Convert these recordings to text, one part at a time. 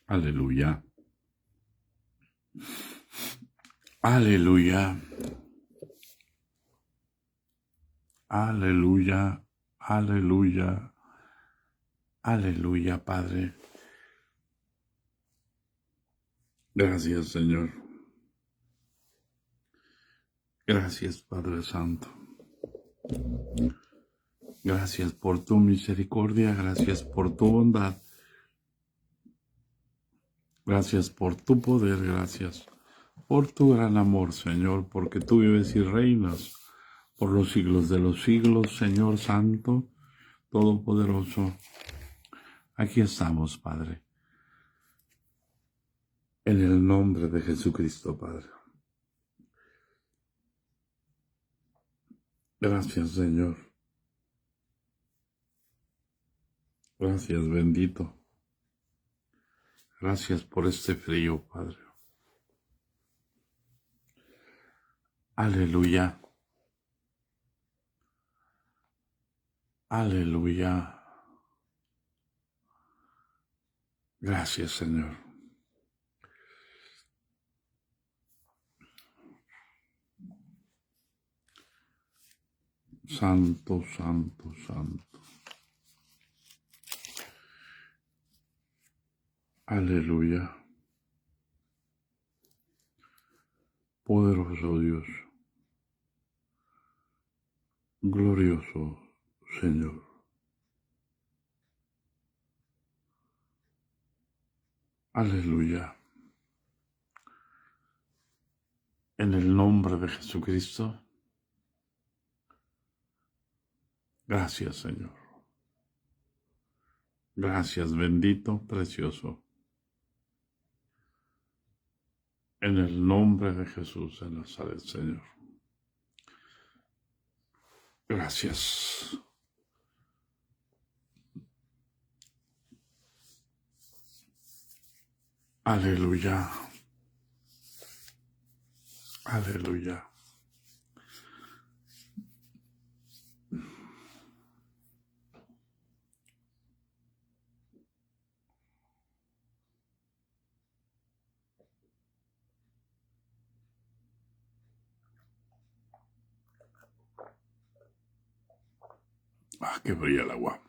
Aleluya. Aleluya. Aleluya. Aleluya. Aleluya, Padre. Gracias, Señor. Gracias, Padre Santo. Gracias por tu misericordia. Gracias por tu bondad. Gracias por tu poder. Gracias por tu gran amor, Señor, porque tú vives y reinas por los siglos de los siglos, Señor Santo, Todopoderoso. Aquí estamos, Padre, en el nombre de Jesucristo, Padre. Gracias, Señor. Gracias, bendito. Gracias por este frío, Padre. Aleluya. Aleluya. Gracias, Señor. Santo, santo, santo. Aleluya. Poderoso Dios. Glorioso Señor. Aleluya. En el nombre de Jesucristo. Gracias, Señor. Gracias, bendito, precioso. En el nombre de Jesús de Nazaret, Señor. Gracias. Aleluya. Aleluya. Que brilla el agua.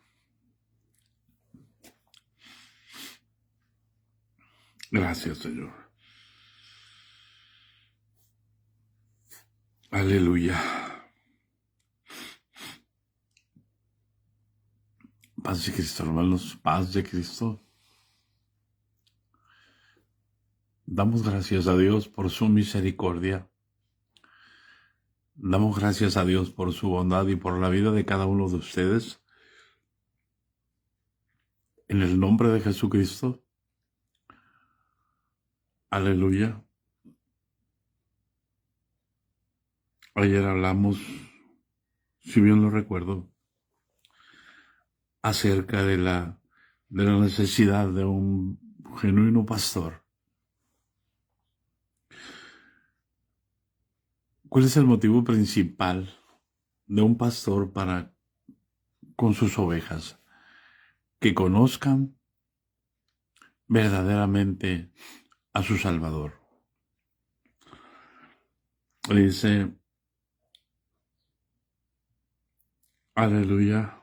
Gracias, Señor. Aleluya. Paz de Cristo, hermanos. Paz de Cristo. Damos gracias a Dios por su misericordia. Damos gracias a Dios por su bondad y por la vida de cada uno de ustedes. En el nombre de Jesucristo. Aleluya. Ayer hablamos, si bien lo recuerdo, acerca de la necesidad de un genuino pastor. ¿Cuál es el motivo principal de un pastor para con sus ovejas? Que conozcan verdaderamente a su Salvador. Dice, aleluya.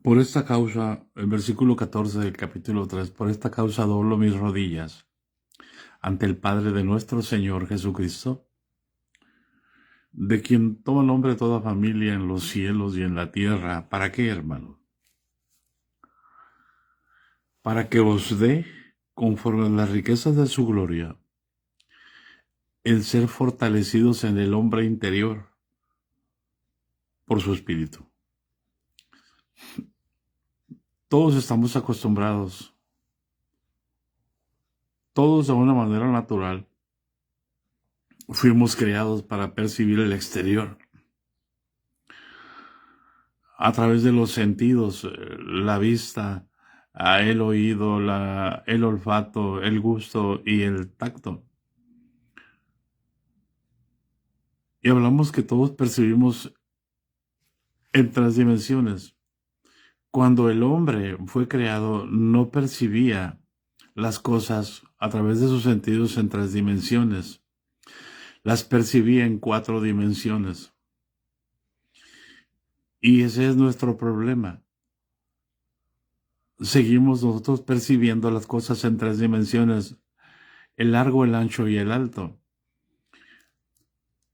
Por esta causa, el versículo 14 del capítulo 3, por esta causa doblo mis rodillas ante el Padre de nuestro Señor Jesucristo, de quien toma nombre toda familia en los cielos y en la tierra. ¿Para qué, hermano? Para que os dé, conforme a las riquezas de su gloria, el ser fortalecidos en el hombre interior por su espíritu. Todos estamos acostumbrados, todos de una manera natural, fuimos creados para percibir el exterior a través de los sentidos, la vista, el oído, el olfato, el gusto y el tacto. Y hablamos que todos percibimos en tres dimensiones. Cuando el hombre fue creado, no percibía las cosas a través de sus sentidos en tres dimensiones. Las percibía en cuatro dimensiones. Y ese es nuestro problema. Seguimos nosotros percibiendo las cosas en tres dimensiones, el largo, el ancho y el alto.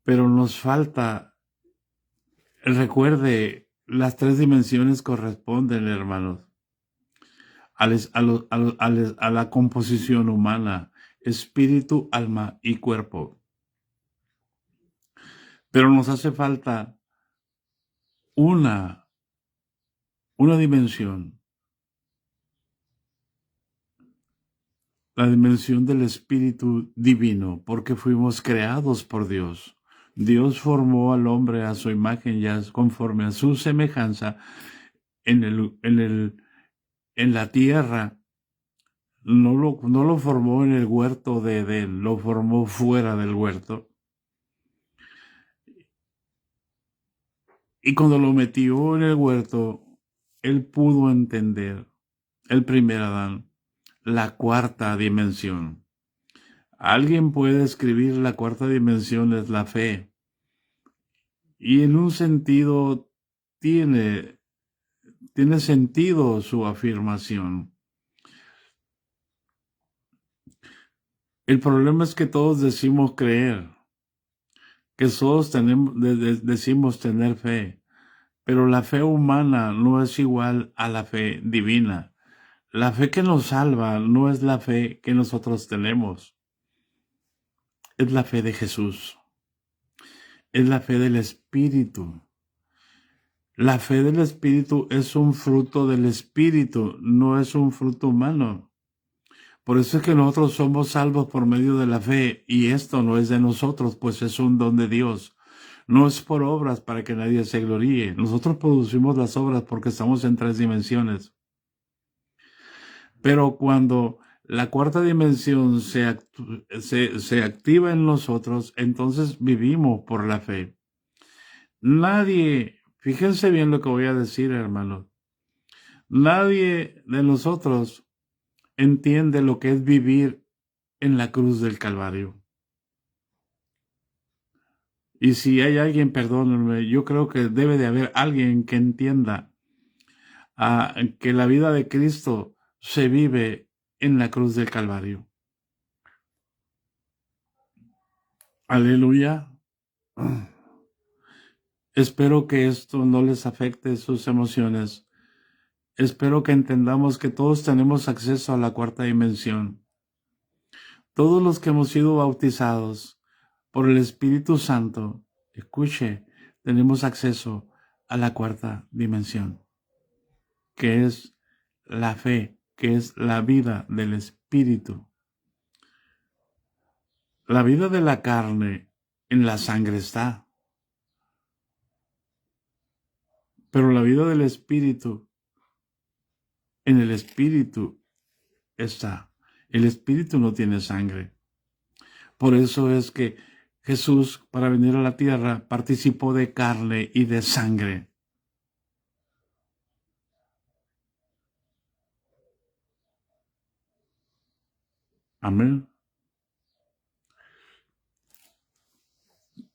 Pero nos falta, recuerde, las tres dimensiones corresponden, hermanos, a la composición humana, espíritu, alma y cuerpo. Pero nos hace falta una dimensión, la dimensión del espíritu divino, porque fuimos creados por Dios. Dios formó al hombre a su imagen, ya conforme a su semejanza, en la tierra. No lo formó en el huerto de Edén, lo formó fuera del huerto. Y cuando lo metió en el huerto, él pudo entender, el primer Adán, la cuarta dimensión. Alguien puede escribir la cuarta dimensión es la fe. Y en un sentido tiene sentido su afirmación. El problema es que todos decimos creer, que todos decimos tener fe, pero la fe humana no es igual a la fe divina. La fe que nos salva no es la fe que nosotros tenemos, es la fe de Jesús, es la fe del Espíritu. La fe del Espíritu es un fruto del Espíritu, no es un fruto humano. Por eso es que nosotros somos salvos por medio de la fe, y esto no es de nosotros, pues es un don de Dios. No es por obras para que nadie se gloríe. Nosotros producimos las obras porque estamos en tres dimensiones. Pero cuando la cuarta dimensión se activa en nosotros, entonces vivimos por la fe. Nadie, fíjense bien lo que voy a decir, hermanos. Nadie de nosotros entiende lo que es vivir en la cruz del Calvario. Y si hay alguien, perdónenme, yo creo que debe de haber alguien que entienda que la vida de Cristo se vive en la cruz del Calvario. Aleluya. Espero que esto no les afecte sus emociones. Espero que entendamos que todos tenemos acceso a la cuarta dimensión. Todos los que hemos sido bautizados por el Espíritu Santo, escuche, tenemos acceso a la cuarta dimensión, que es la fe, que es la vida del Espíritu. La vida de la carne en la sangre está, pero la vida del Espíritu en el Espíritu está. El Espíritu no tiene sangre. Por eso es que Jesús, para venir a la tierra, participó de carne y de sangre. Amén.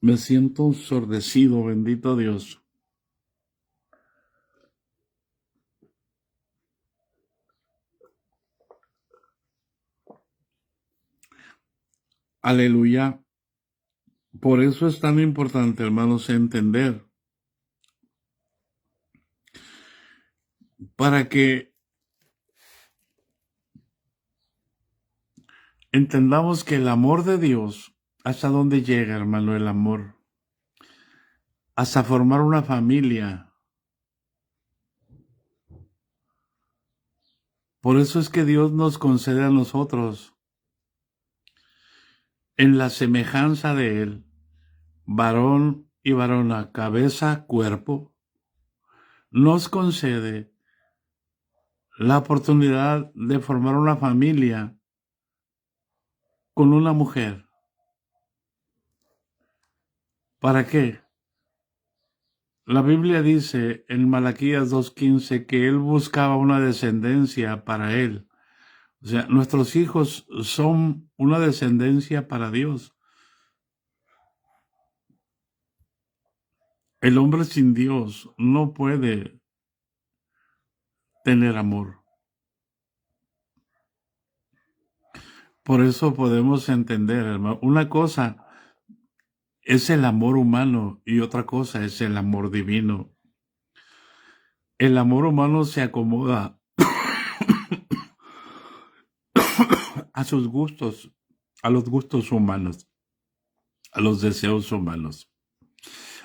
Me siento ensordecido, bendito Dios. Aleluya. Por eso es tan importante, hermanos, entender. Para que entendamos que el amor de Dios, ¿hasta dónde llega, hermano, el amor? Hasta formar una familia. Por eso es que Dios nos concede a nosotros, en la semejanza de Él, varón y varona, cabeza, cuerpo, nos concede la oportunidad de formar una familia con una mujer. ¿Para qué? La Biblia dice en Malaquías 2:15 que él buscaba una descendencia para él. O sea, nuestros hijos son una descendencia para Dios. El hombre sin Dios no puede tener amor. Por eso podemos entender, hermano, una cosa es el amor humano y otra cosa es el amor divino. El amor humano se acomoda a sus gustos, a los gustos humanos, a los deseos humanos,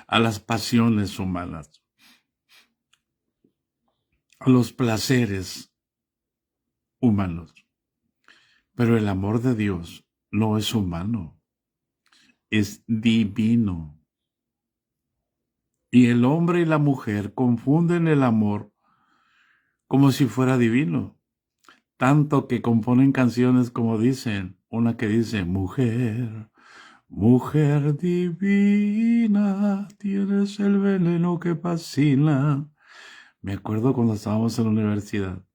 a las pasiones humanas, a los placeres humanos. Pero el amor de Dios no es humano, es divino. Y el hombre y la mujer confunden el amor como si fuera divino. Tanto que componen canciones como dicen, una que dice, mujer, mujer divina, tienes el veneno que fascina. Me acuerdo cuando estábamos en la universidad,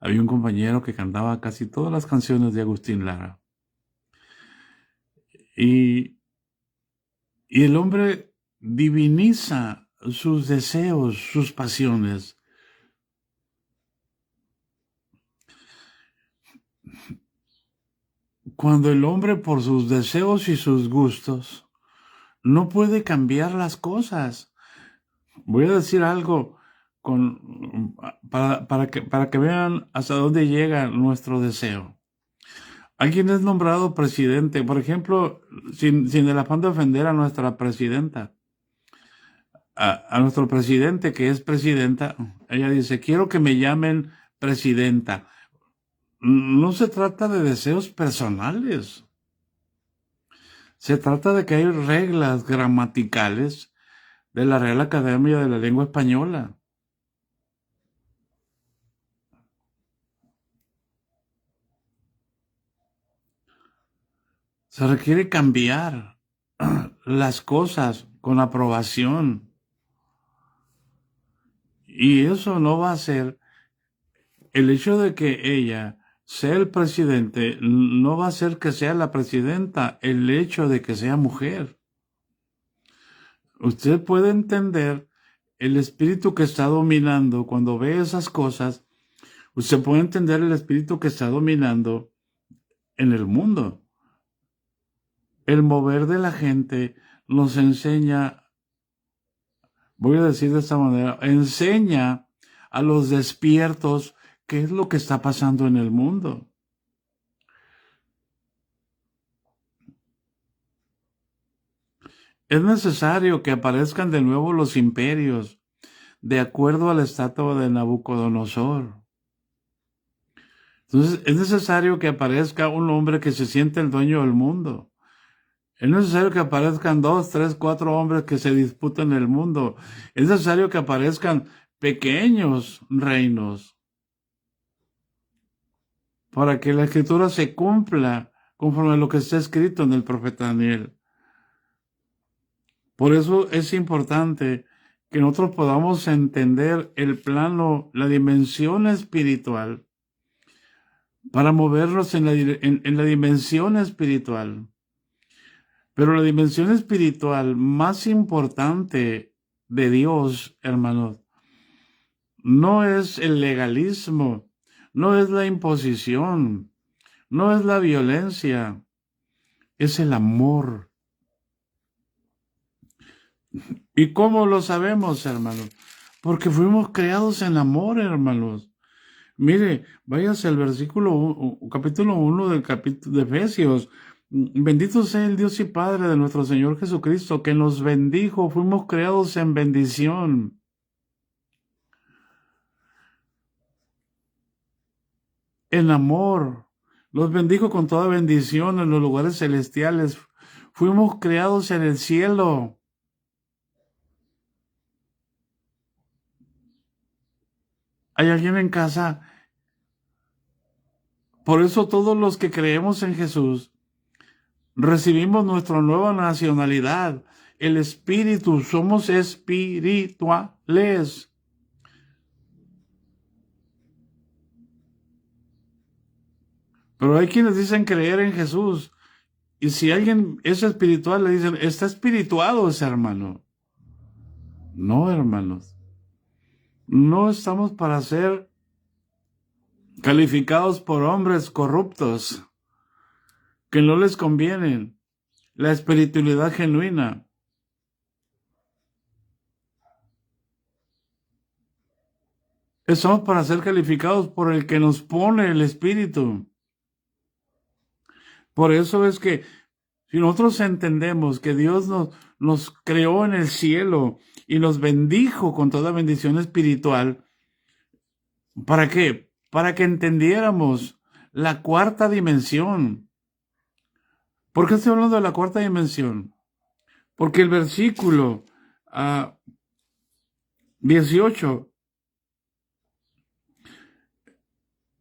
había un compañero que cantaba casi todas las canciones de Agustín Lara. Y el hombre diviniza sus deseos, sus pasiones. Cuando el hombre por sus deseos y sus gustos no puede cambiar las cosas. Voy a decir algo para que vean hasta dónde llega nuestro deseo. Alguien es nombrado presidente, por ejemplo, sin el afán de ofender a nuestra presidenta, a nuestro presidente que es presidenta, ella dice, quiero que me llamen presidenta. No se trata de deseos personales. Se trata de que hay reglas gramaticales de la Real Academia de la Lengua Española. Se requiere cambiar las cosas con aprobación. Y eso no va a ser, el hecho de que ella sea el presidente, no va a ser que sea la presidenta, el hecho de que sea mujer. Usted puede entender el espíritu que está dominando cuando ve esas cosas. Usted puede entender el espíritu que está dominando en el mundo. El mover de la gente nos enseña, voy a decir de esta manera, enseña a los despiertos qué es lo que está pasando en el mundo. Es necesario que aparezcan de nuevo los imperios, de acuerdo a la estatua de Nabucodonosor. Entonces, es necesario que aparezca un hombre que se siente el dueño del mundo. Es necesario que aparezcan 2, 3, 4 hombres que se disputen el mundo. Es necesario que aparezcan pequeños reinos para que la escritura se cumpla conforme a lo que está escrito en el profeta Daniel. Por eso es importante que nosotros podamos entender el plano, la dimensión espiritual, para movernos en la dimensión espiritual. Pero la dimensión espiritual más importante de Dios, hermanos, no es el legalismo, no es la imposición, no es la violencia, es el amor. ¿Y cómo lo sabemos, hermanos? Porque fuimos creados en amor, hermanos. Mire, váyase al capítulo 1 del capítulo de Efesios. Bendito sea el Dios y Padre de nuestro Señor Jesucristo, que nos bendijo, fuimos creados en bendición. En amor, los bendijo con toda bendición en los lugares celestiales. Fuimos creados en el cielo. ¿Hay alguien en casa? Por eso todos los que creemos en Jesús recibimos nuestra nueva nacionalidad el espíritu, somos espirituales. Pero hay quienes dicen creer en Jesús. Y si alguien es espiritual, le dicen, está espirituado ese hermano. No, hermanos. No estamos para ser calificados por hombres corruptos que no les convienen. La espiritualidad genuina. Estamos para ser calificados por el que nos pone el espíritu. Por eso es que si nosotros entendemos que Dios nos creó en el cielo y nos bendijo con toda bendición espiritual, ¿para qué? Para que entendiéramos la cuarta dimensión. ¿Por qué estoy hablando de la cuarta dimensión? Porque el versículo 18,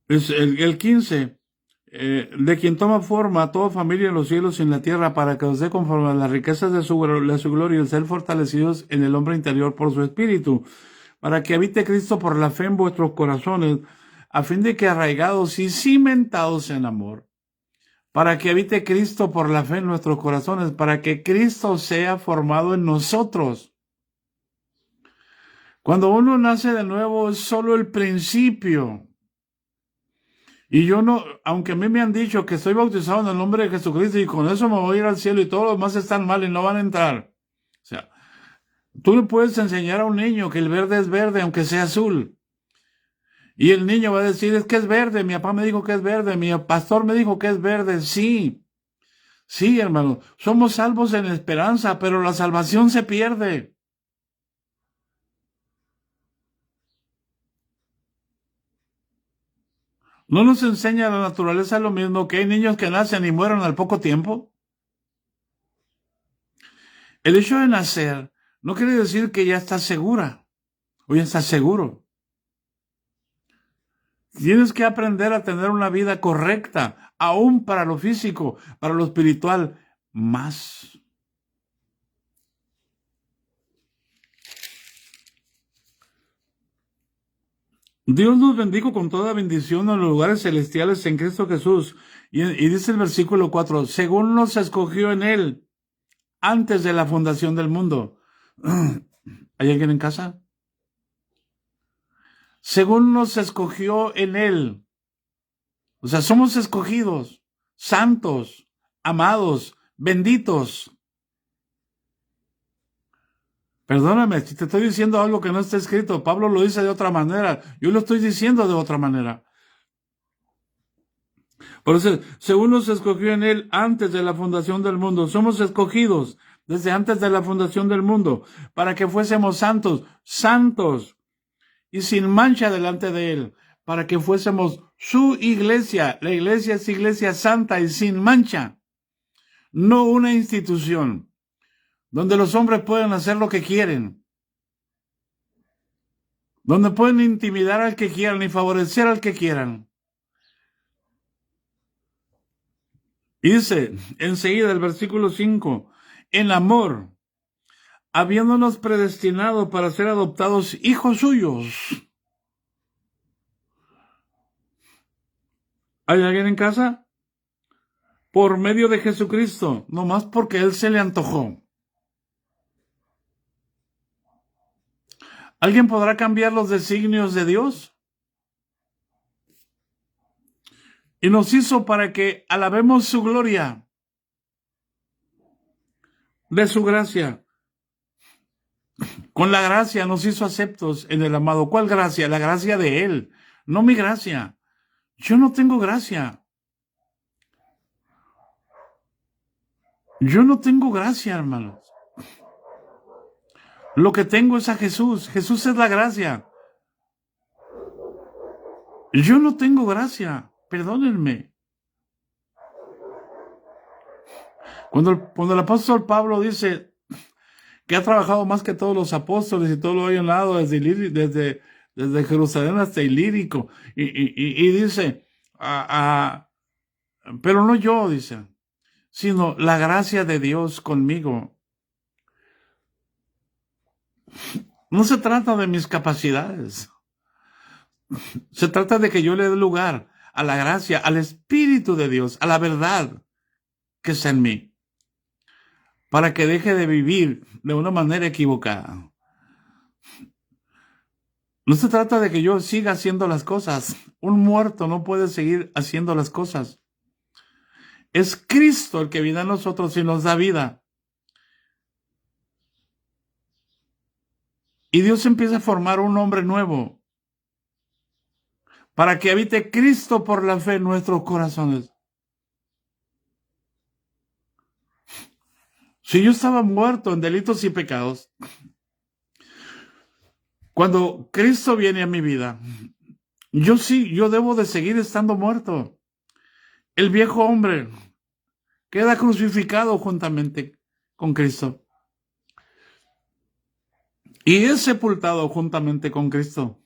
es el 15, de quien toma forma a toda familia en los cielos y en la tierra para que os dé conforme a las riquezas de su gloria el ser fortalecidos en el hombre interior por su espíritu, para que habite Cristo por la fe en vuestros corazones, a fin de que arraigados y cimentados en amor, para que habite Cristo por la fe en nuestros corazones, para que Cristo sea formado en nosotros. Cuando uno nace de nuevo es solo el principio. Y yo no, aunque a mí me han dicho que estoy bautizado en el nombre de Jesucristo y con eso me voy a ir al cielo y todos los demás están mal y no van a entrar. O sea, tú le puedes enseñar a un niño que el verde es verde aunque sea azul. Y el niño va a decir, es que es verde, mi papá me dijo que es verde, mi pastor me dijo que es verde. Sí, sí, hermano, somos salvos en esperanza, pero la salvación se pierde. ¿No nos enseña la naturaleza lo mismo, que hay niños que nacen y mueren al poco tiempo? El hecho de nacer no quiere decir que ya estás segura o ya estás seguro. Tienes que aprender a tener una vida correcta, aún para lo físico, para lo espiritual, más. Dios nos bendijo con toda bendición en los lugares celestiales en Cristo Jesús. Y dice el versículo 4, según nos escogió en Él antes de la fundación del mundo. ¿Hay alguien en casa? Según nos escogió en Él. O sea, somos escogidos, santos, amados, benditos. Perdóname, si te estoy diciendo algo que no está escrito, Pablo lo dice de otra manera, yo lo estoy diciendo de otra manera. Por eso, según nos escogió en Él antes de la fundación del mundo, somos escogidos desde antes de la fundación del mundo, para que fuésemos santos, santos y sin mancha delante de Él, para que fuésemos su iglesia. La iglesia es iglesia santa y sin mancha, no una institución donde los hombres pueden hacer lo que quieren, donde pueden intimidar al que quieran y favorecer al que quieran. Y dice enseguida el versículo 5, en amor, habiéndonos predestinado para ser adoptados hijos suyos. ¿Hay alguien en casa? Por medio de Jesucristo, nomás porque Él se le antojó. ¿Alguien podrá cambiar los designios de Dios? Y nos hizo para que alabemos su gloria, de su gracia. Con la gracia nos hizo aceptos en el amado. ¿Cuál gracia? La gracia de Él, no mi gracia. Yo no tengo gracia. Yo no tengo gracia, hermanos. Lo que tengo es a Jesús. Jesús es la gracia. Yo no tengo gracia. Perdónenme. Cuando el apóstol Pablo dice que ha trabajado más que todos los apóstoles y todo lo ha llenado desde Jerusalén hasta Ilírico, y dice, pero no yo, dice, sino la gracia de Dios conmigo. No se trata de mis capacidades. Se trata de que yo le dé lugar a la gracia, al Espíritu de Dios, a la verdad que está en mí, para que deje de vivir de una manera equivocada. No se trata de que yo siga haciendo las cosas. Un muerto no puede seguir haciendo las cosas. Es Cristo el que vive en nosotros y nos da vida. Y Dios empieza a formar un hombre nuevo para que habite Cristo por la fe en nuestros corazones. Si yo estaba muerto en delitos y pecados, cuando Cristo viene a mi vida, yo debo de seguir estando muerto. El viejo hombre queda crucificado juntamente con Cristo y es sepultado juntamente con Cristo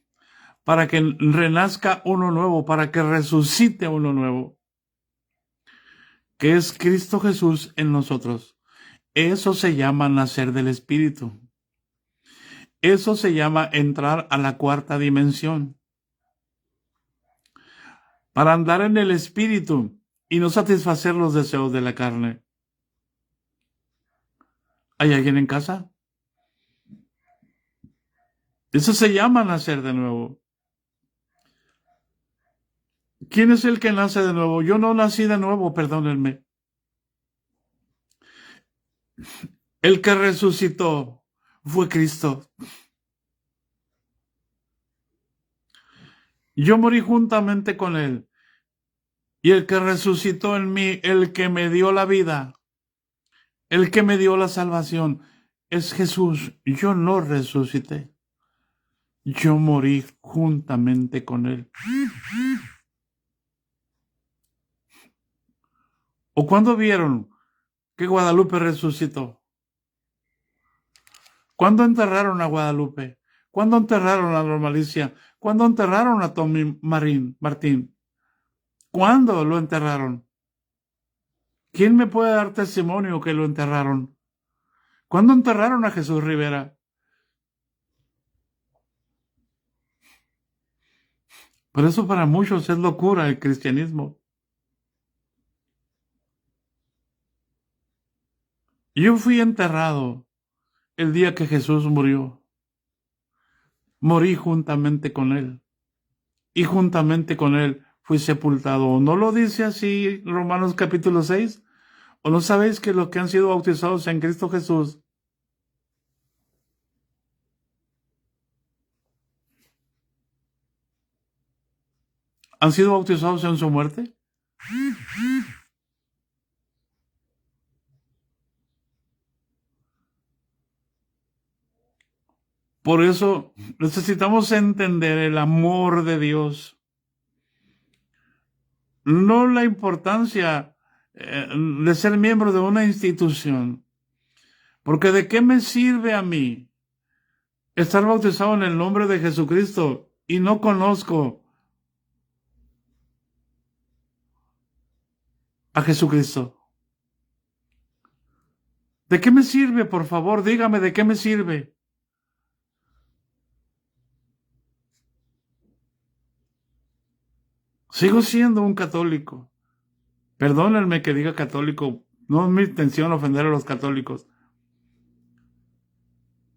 para que renazca uno nuevo, para que resucite uno nuevo, que es Cristo Jesús en nosotros. Eso se llama nacer del Espíritu. Eso se llama entrar a la cuarta dimensión. Para andar en el Espíritu y no satisfacer los deseos de la carne. ¿Hay alguien en casa? Eso se llama nacer de nuevo. ¿Quién es el que nace de nuevo? Yo no nací de nuevo, perdónenme. El que resucitó fue Cristo. Yo morí juntamente con Él. Y el que resucitó en mí, el que me dio la vida, el que me dio la salvación, es Jesús. Yo no resucité. Yo morí juntamente con Él. ¿O cuándo vieron que Guadalupe resucitó? ¿Cuándo enterraron a Guadalupe? ¿Cuándo enterraron a Norma Alicia? ¿Cuándo enterraron a Tommy Martín? ¿Cuándo lo enterraron? ¿Quién me puede dar testimonio que lo enterraron? ¿Cuándo enterraron a Jesús Rivera? Por eso para muchos es locura el cristianismo. Yo fui enterrado el día que Jesús murió. Morí juntamente con Él. Y juntamente con Él fui sepultado. ¿No lo dice así Romanos capítulo 6? ¿O no sabéis que los que han sido bautizados en Cristo Jesús han sido bautizados en su muerte? Por eso necesitamos entender el amor de Dios. No la importancia de ser miembro de una institución. Porque ¿de qué me sirve a mí estar bautizado en el nombre de Jesucristo y no conozco a Jesucristo? ¿De qué me sirve, por favor? Dígame, ¿de qué me sirve? Sigo siendo un católico. Perdónenme que diga católico. No es mi intención ofender a los católicos.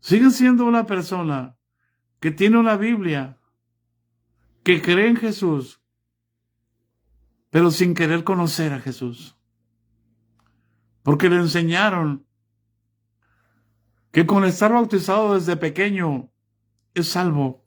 Sigue siendo una persona que tiene una Biblia, que cree en Jesús, pero sin querer conocer a Jesús. Porque le enseñaron que con estar bautizado desde pequeño es salvo.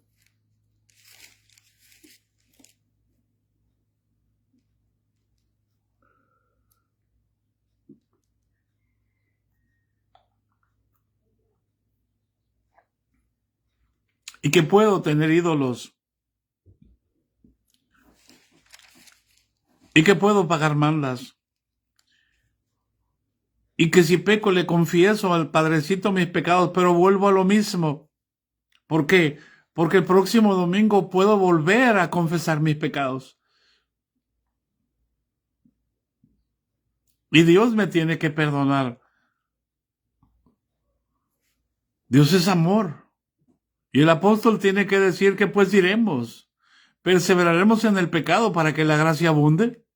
Y que puedo tener ídolos. Y que puedo pagar mandas. Y que si peco le confieso al Padrecito mis pecados, pero vuelvo a lo mismo. ¿Por qué? Porque el próximo domingo puedo volver a confesar mis pecados. Y Dios me tiene que perdonar. Dios es amor. Y el apóstol tiene que decir que pues diremos, perseveraremos en el pecado para que la gracia abunde.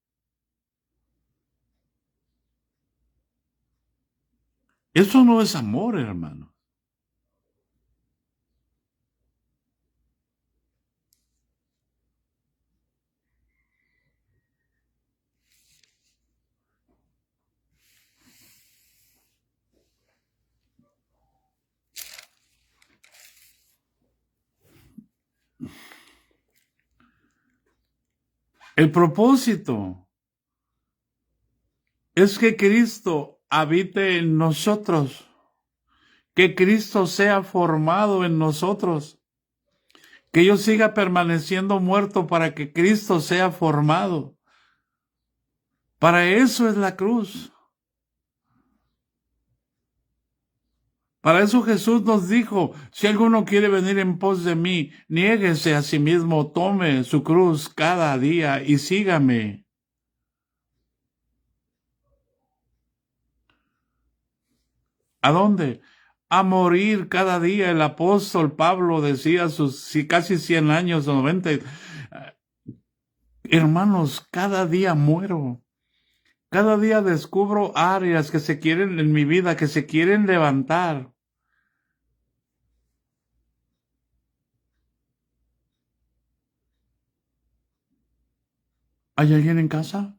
Eso no es amor, hermano. El propósito es que Cristo habite en nosotros, que Cristo sea formado en nosotros, que yo siga permaneciendo muerto para que Cristo sea formado. Para eso es la cruz. Para eso Jesús nos dijo, si alguno quiere venir en pos de mí, niéguese a sí mismo, tome su cruz cada día y sígame. ¿A dónde? A morir cada día. El apóstol Pablo decía a sus casi 100 años, 90, hermanos, cada día muero. Cada día descubro áreas que se quieren en mi vida, que se quieren levantar. ¿Hay alguien en casa?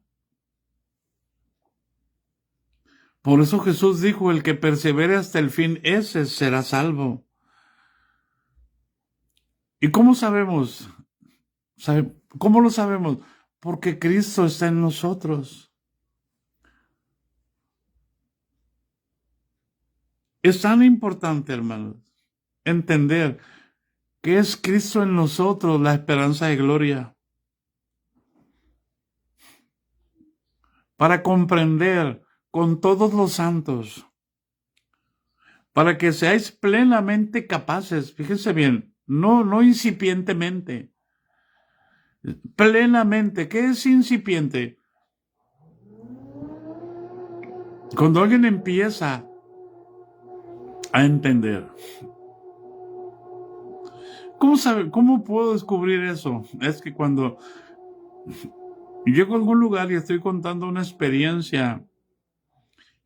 Por eso Jesús dijo, el que persevere hasta el fin, ese será salvo. ¿Y cómo sabemos? ¿Cómo lo sabemos? Porque Cristo está en nosotros. Es tan importante, hermanos, entender que es Cristo en nosotros la esperanza de gloria. Para comprender con todos los santos, para que seáis plenamente capaces, fíjense bien, no incipientemente, plenamente. ¿Qué es incipiente? Cuando alguien empieza a entender. ¿Cómo puedo descubrir eso? Es que cuando llego a algún lugar y estoy contando una experiencia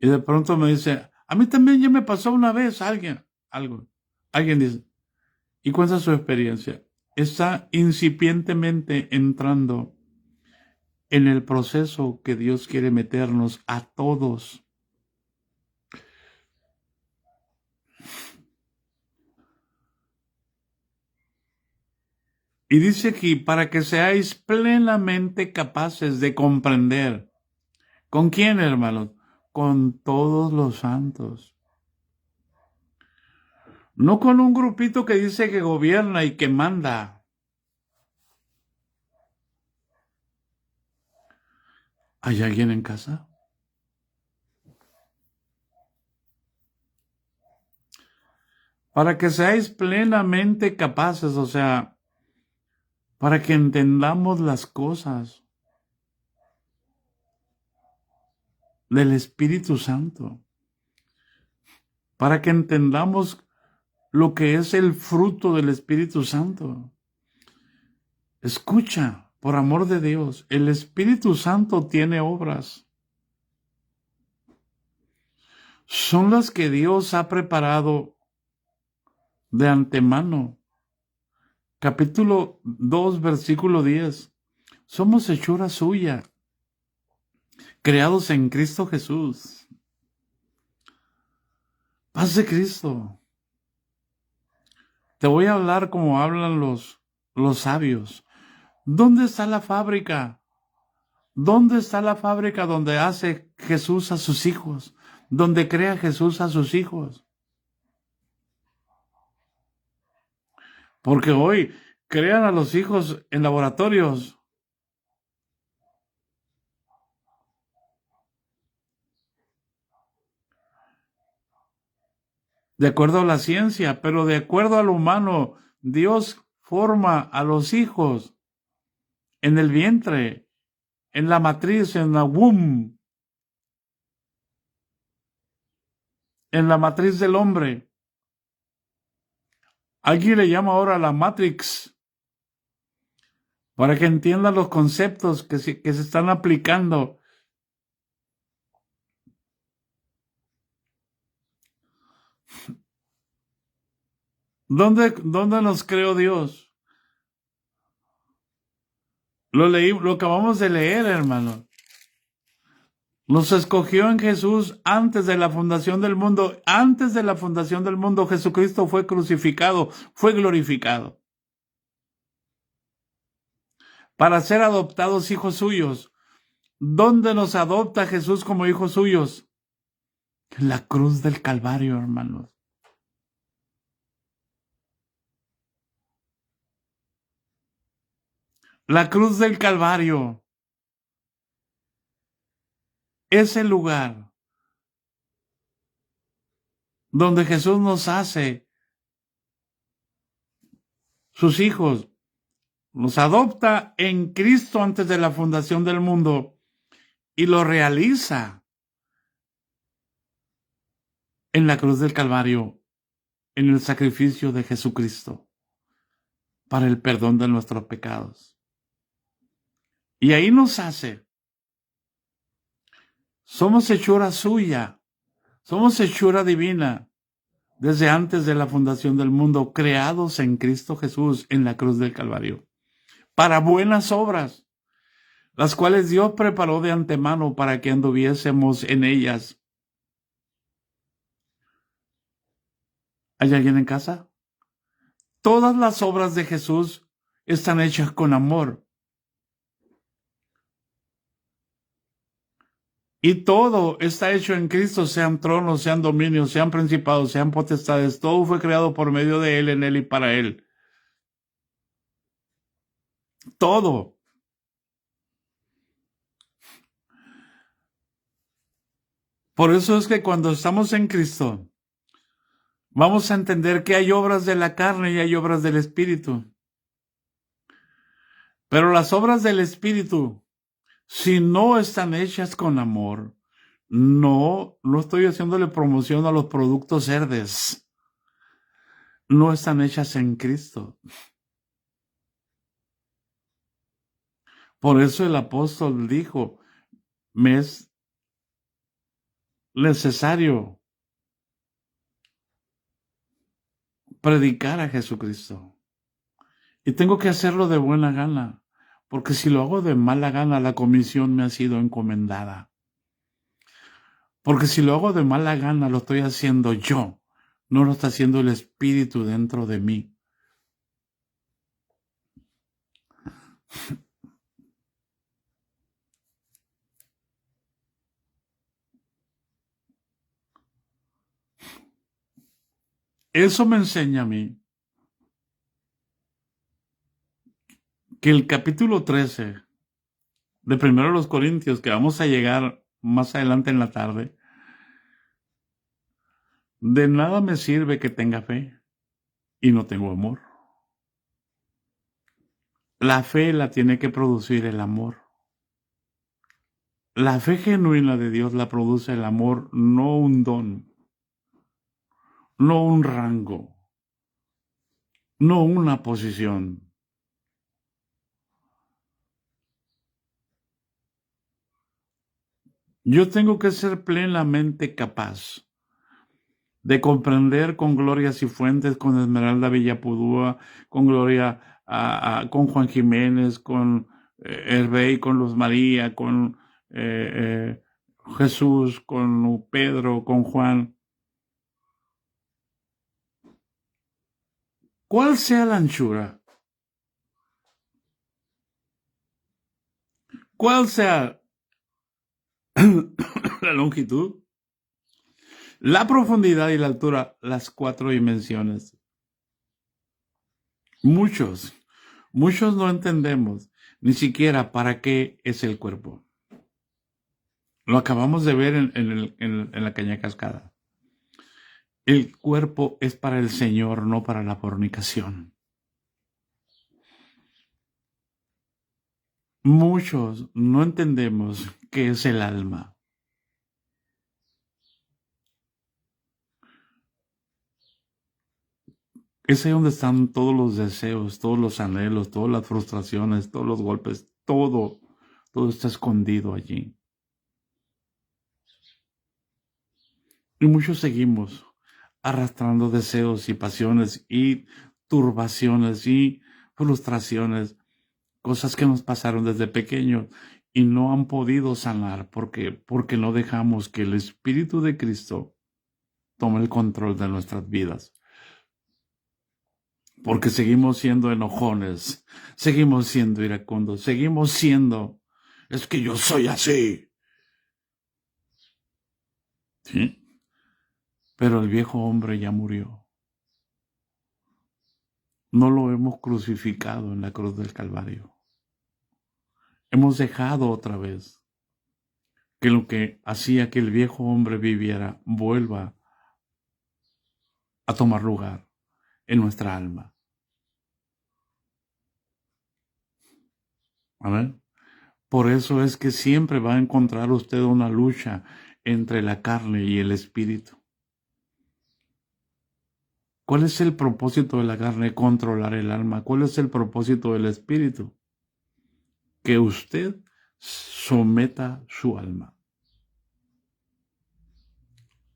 y de pronto me dice, a mí también ya me pasó una vez algo. Alguien dice, y cuenta su experiencia. Está incipientemente entrando en el proceso que Dios quiere meternos a todos. Y dice aquí, para que seáis plenamente capaces de comprender. ¿Con quién, hermanos? Con todos los santos. No con un grupito que dice que gobierna y que manda. ¿Hay alguien en casa? Para que seáis plenamente capaces, o sea, para que entendamos las cosas del Espíritu Santo, para que entendamos lo que es el fruto del Espíritu Santo. Escucha, por amor de Dios, el Espíritu Santo tiene obras. Son las que Dios ha preparado de antemano. Capítulo 2, versículo 10. Somos hechura suya, creados en Cristo Jesús. Paz de Cristo. Te voy a hablar como hablan los sabios. ¿Dónde está la fábrica? ¿Dónde está la fábrica donde hace Jesús a sus hijos? Donde crea Jesús a sus hijos. Porque hoy crean a los hijos en laboratorios. De acuerdo a la ciencia, pero de acuerdo a lo humano, Dios forma a los hijos en el vientre, en la matriz, en la womb, en la matriz del hombre. Alguien le llama ahora la Matrix, para que entiendan los conceptos que se están aplicando. ¿Dónde nos creó Dios? Lo acabamos de leer, hermano. Nos escogió en Jesús antes de la fundación del mundo. Antes de la fundación del mundo, Jesucristo fue crucificado, fue glorificado, para ser adoptados hijos suyos. ¿Dónde nos adopta Jesús como hijos suyos? En la cruz del Calvario, hermanos. La cruz del Calvario es el lugar donde Jesús nos hace sus hijos, nos adopta en Cristo antes de la fundación del mundo y lo realiza en la cruz del Calvario, en el sacrificio de Jesucristo para el perdón de nuestros pecados. Y ahí nos hace, somos hechura suya, somos hechura divina, desde antes de la fundación del mundo, creados en Cristo Jesús en la cruz del Calvario, para buenas obras, las cuales Dios preparó de antemano para que anduviésemos en ellas. ¿Hay alguien en casa? Todas las obras de Jesús están hechas con amor. Y todo está hecho en Cristo, sean tronos, sean dominios, sean principados, sean potestades. Todo fue creado por medio de Él, en Él y para Él. Todo. Por eso es que cuando estamos en Cristo, vamos a entender que hay obras de la carne y hay obras del Espíritu. Pero las obras del Espíritu, si no están hechas con amor, no estoy haciéndole promoción a los productos verdes, no están hechas en Cristo. Por eso el apóstol dijo, me es necesario predicar a Jesucristo. Y tengo que hacerlo de buena gana, porque si lo hago de mala gana, la comisión me ha sido encomendada. Porque si lo hago de mala gana, lo estoy haciendo yo, no lo está haciendo el Espíritu dentro de mí. Eso me enseña a mí que el capítulo 13 de Primero de los Corintios, que vamos a llegar más adelante en la tarde, de nada me sirve que tenga fe y no tengo amor. La fe la tiene que producir el amor. La fe genuina de Dios la produce el amor, no un don, no un rango, no una posición. Yo tengo que ser plenamente capaz de comprender con Gloria Cifuentes, con Esmeralda Villapudúa, con Gloria, con Juan Jiménez, con Herbey, con Luz María, con Jesús, con Pedro, con Juan. ¿Cuál sea la anchura? ¿Cuál sea la longitud? La profundidad y la altura, las 4 dimensiones. Muchos no entendemos ni siquiera para qué es el cuerpo. Lo acabamos de ver en la Caña Cascada. El cuerpo es para el Señor, no para la fornicación. Muchos no entendemos qué es el alma. Es ahí donde están todos los deseos, todos los anhelos, todas las frustraciones, todos los golpes, todo está escondido allí. Y muchos seguimos arrastrando deseos y pasiones y turbaciones y frustraciones, cosas que nos pasaron desde pequeños y no han podido sanar porque no dejamos que el Espíritu de Cristo tome el control de nuestras vidas. Porque seguimos siendo enojones, seguimos siendo iracundos, seguimos siendo, es que yo soy así. ¿Sí? Pero el viejo hombre ya murió. No lo hemos crucificado en la cruz del Calvario. Hemos dejado otra vez que lo que hacía que el viejo hombre viviera vuelva a tomar lugar en nuestra alma. Amén. Por eso es que siempre va a encontrar usted una lucha entre la carne y el espíritu. ¿Cuál es el propósito de la carne? Controlar el alma. ¿Cuál es el propósito del espíritu? Que usted someta su alma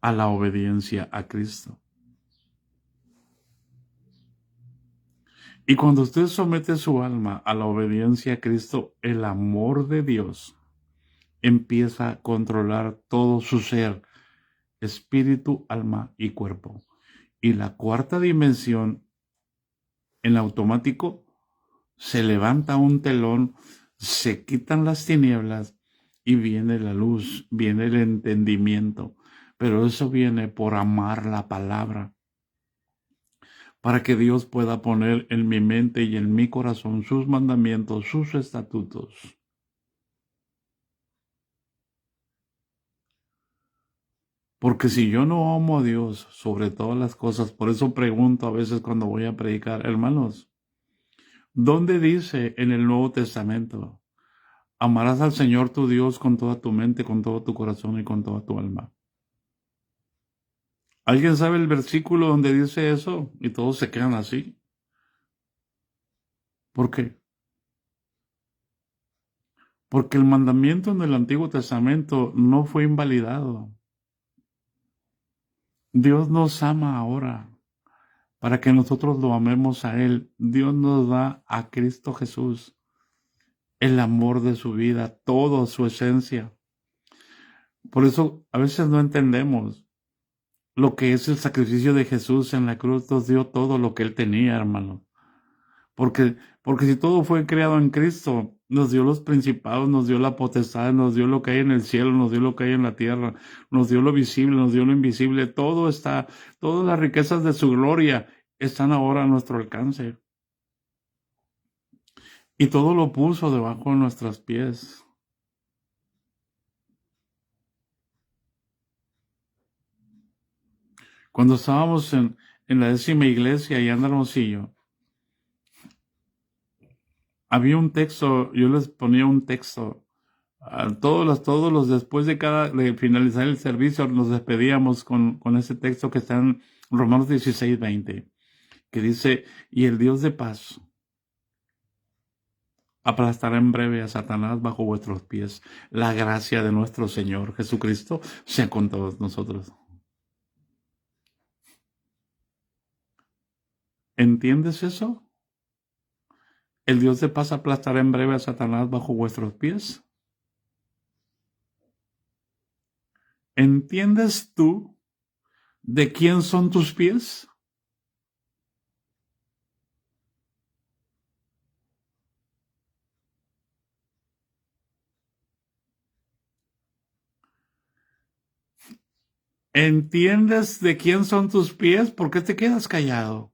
a la obediencia a Cristo. Y cuando usted somete su alma a la obediencia a Cristo, el amor de Dios empieza a controlar todo su ser, espíritu, alma y cuerpo. Y la cuarta dimensión, en automático, se levanta un telón, se quitan las tinieblas y viene la luz, viene el entendimiento. Pero eso viene por amar la palabra, para que Dios pueda poner en mi mente y en mi corazón sus mandamientos, sus estatutos. Porque si yo no amo a Dios sobre todas las cosas, por eso pregunto a veces cuando voy a predicar, hermanos, ¿dónde dice en el Nuevo Testamento, amarás al Señor tu Dios con toda tu mente, con todo tu corazón y con toda tu alma? ¿Alguien sabe el versículo donde dice eso? Y todos se quedan así. ¿Por qué? Porque el mandamiento en el Antiguo Testamento no fue invalidado. Dios nos ama ahora para que nosotros lo amemos a Él. Dios nos da a Cristo Jesús el amor de su vida, toda su esencia. Por eso a veces no entendemos lo que es el sacrificio de Jesús en la cruz. Nos dio todo lo que Él tenía, hermano. Porque si todo fue creado en Cristo, nos dio los principados, nos dio la potestad, nos dio lo que hay en el cielo, nos dio lo que hay en la tierra, nos dio lo visible, nos dio lo invisible. Todo está, todas las riquezas de su gloria están ahora a nuestro alcance. Y todo lo puso debajo de nuestros pies. Cuando estábamos en la 10ª iglesia allá en Hermosillo, había un texto, yo les ponía un texto. Todos los después de finalizar el servicio, nos despedíamos con ese texto que está en Romanos 16:20, que dice, y el Dios de paz aplastará en breve a Satanás bajo vuestros pies. La gracia de nuestro Señor Jesucristo sea con todos nosotros. ¿Entiendes eso? El Dios de paz aplastará en breve a Satanás bajo vuestros pies. ¿Entiendes tú de quién son tus pies? ¿Entiendes de quién son tus pies? ¿Por qué te quedas callado?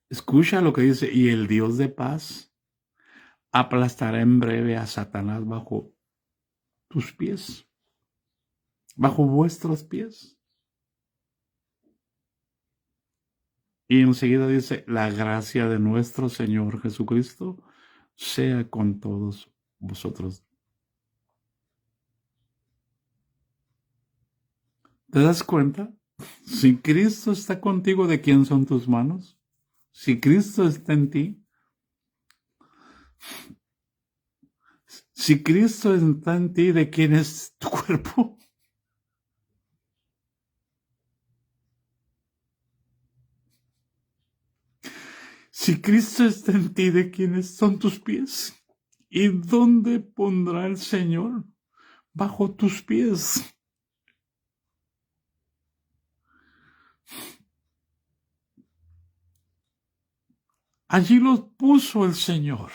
Escucha lo que dice, y el Dios de paz aplastará en breve a Satanás bajo tus pies, bajo vuestros pies. Y enseguida dice, la gracia de nuestro Señor Jesucristo sea con todos vosotros. ¿Te das cuenta Si Cristo está contigo, ¿de quién son tus manos? Si Cristo está en ti, si Cristo está en ti, ¿de quién es tu cuerpo? Si Cristo está en ti, ¿de quiénes son tus pies? ¿Y dónde pondrá el Señor? Bajo tus pies. Allí los puso el Señor.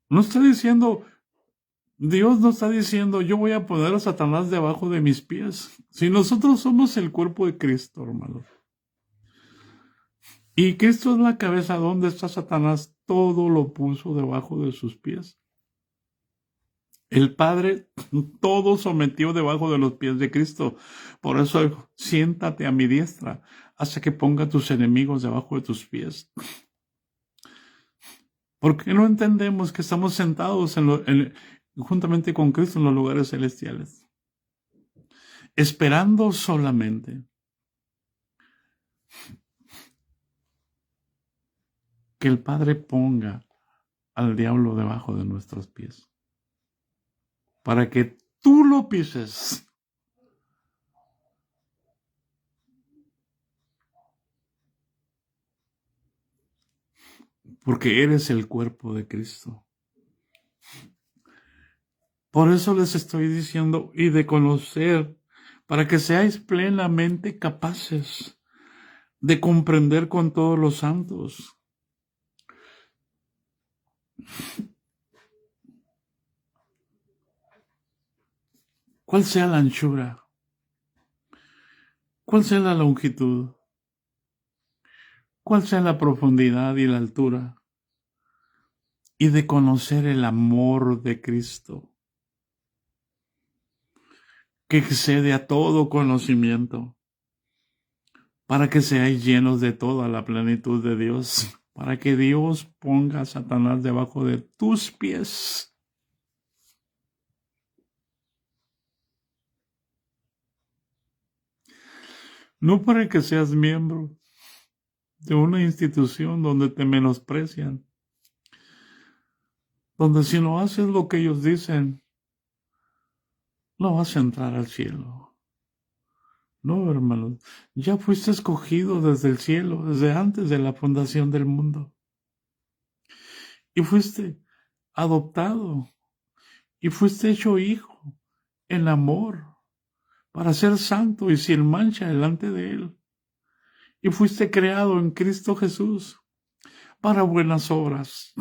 No está diciendo, Dios no está diciendo, yo voy a poner a Satanás debajo de mis pies. Si nosotros somos el cuerpo de Cristo, hermanos. Y Cristo es la cabeza, ¿dónde está Satanás? Todo lo puso debajo de sus pies. El Padre todo sometió debajo de los pies de Cristo. Por eso, siéntate a mi diestra hasta que ponga tus enemigos debajo de tus pies. ¿Por qué no entendemos que estamos sentados juntamente con Cristo en los lugares celestiales? Esperando solamente que el Padre ponga al diablo debajo de nuestros pies, para que tú lo pises. Porque eres el cuerpo de Cristo. Por eso les estoy diciendo, y de conocer, para que seáis plenamente capaces de comprender con todos los santos. ¿Cuál sea la anchura? ¿Cuál sea la longitud? ¿Cuál sea la profundidad y la altura? Y de conocer el amor de Cristo, que excede a todo conocimiento, para que seáis llenos de toda la plenitud de Dios, para que Dios ponga a Satanás debajo de tus pies. No para que seas miembro de una institución donde te menosprecian, donde si no haces lo que ellos dicen, no vas a entrar al cielo. No, hermanos, ya fuiste escogido desde el cielo, desde antes de la fundación del mundo. Y fuiste adoptado, y fuiste hecho hijo en amor, para ser santo y sin mancha delante de Él. Y fuiste creado en Cristo Jesús para buenas obras,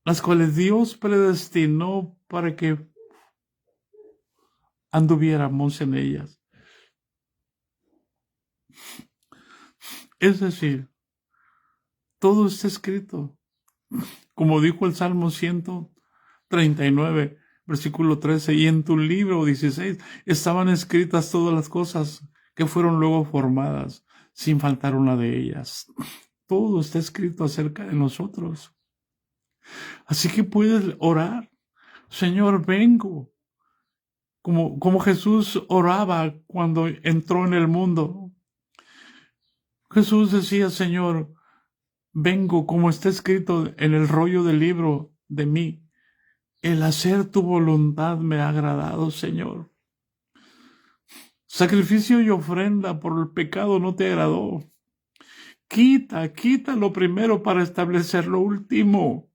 las cuales Dios predestinó para que anduviéramos en ellas. Es decir, todo está escrito. Como dijo el Salmo 139, versículo 13, y en tu libro 16 estaban escritas todas las cosas que fueron luego formadas, sin faltar una de ellas. Todo está escrito acerca de nosotros. Así que puedes orar, Señor, vengo. Como Jesús oraba cuando entró en el mundo. Jesús decía, Señor, vengo como está escrito en el rollo del libro de mí. El hacer tu voluntad me ha agradado, Señor. Sacrificio y ofrenda por el pecado no te agradó. Quita lo primero para establecer lo último.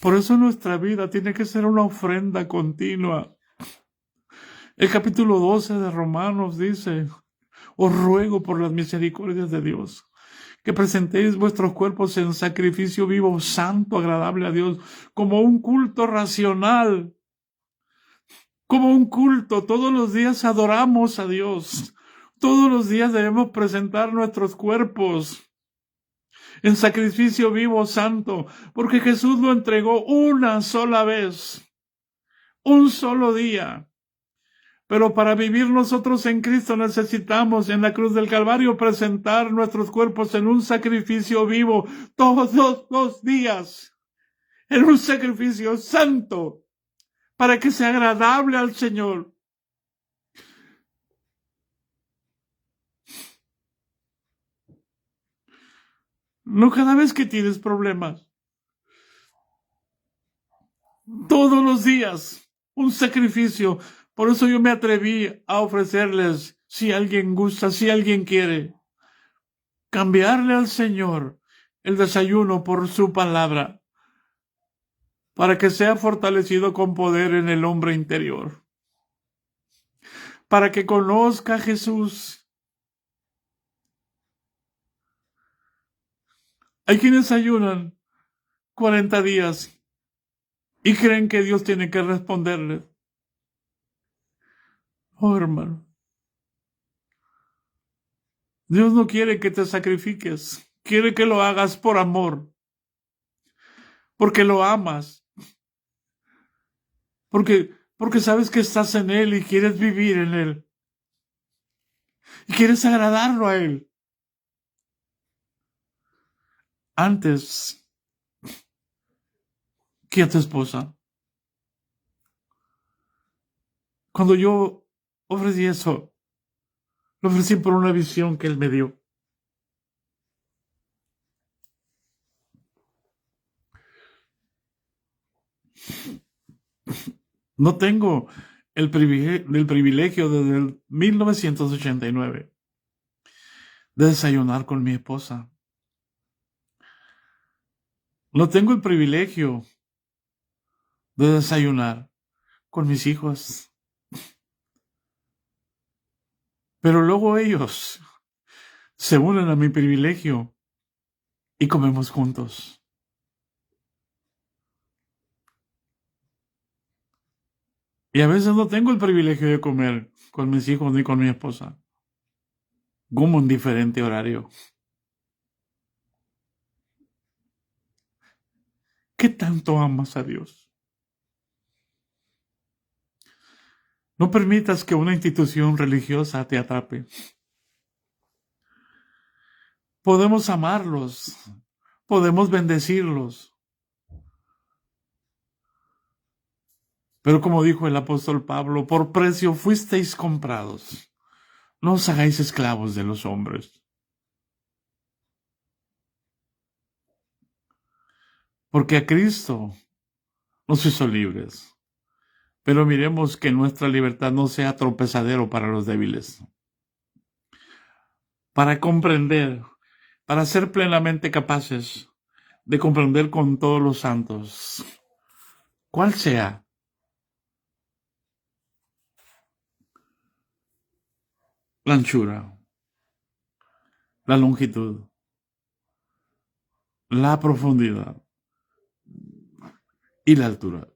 Por eso nuestra vida tiene que ser una ofrenda continua. El capítulo 12 de Romanos dice, os ruego por las misericordias de Dios, que presentéis vuestros cuerpos en sacrificio vivo, santo, agradable a Dios, como un culto racional, como un culto. Todos los días adoramos a Dios. Todos los días debemos presentar nuestros cuerpos en sacrificio vivo, santo, porque Jesús lo entregó una sola vez, un solo día. Pero para vivir nosotros en Cristo necesitamos en la cruz del Calvario presentar nuestros cuerpos en un sacrificio vivo todos los días. en un sacrificio santo para que sea agradable al Señor. No cada vez que tienes problemas. Todos los días, un sacrificio. Por eso yo me atreví a ofrecerles, si alguien gusta, si alguien quiere, cambiarle al Señor el desayuno por su palabra, para que sea fortalecido con poder en el hombre interior, para que conozca a Jesús. Hay quienes ayunan 40 días y creen que Dios tiene que responderles. Oh, hermano, Dios no quiere que te sacrifiques, quiere que lo hagas por amor, porque lo amas, porque sabes que estás en Él y quieres vivir en Él, y quieres agradarlo a Él. Antes que a tu esposa. Cuando yo ofrecí eso, lo ofrecí por una visión que Él me dio. No tengo el privilegio desde el 1989 de desayunar con mi esposa. No tengo el privilegio de desayunar con mis hijos. Pero luego ellos se unen a mi privilegio y comemos juntos. Y a veces no tengo el privilegio de comer con mis hijos ni con mi esposa. Como en diferente horario. ¿Qué tanto amas a Dios? No permitas que una institución religiosa te atrape. Podemos amarlos, podemos bendecirlos. Pero como dijo el apóstol Pablo, por precio fuisteis comprados. No os hagáis esclavos de los hombres. Porque a Cristo nos hizo libres. Pero miremos que nuestra libertad no sea tropezadero para los débiles. Para comprender, para ser plenamente capaces de comprender con todos los santos cuál sea la anchura, la longitud, la profundidad y la altura.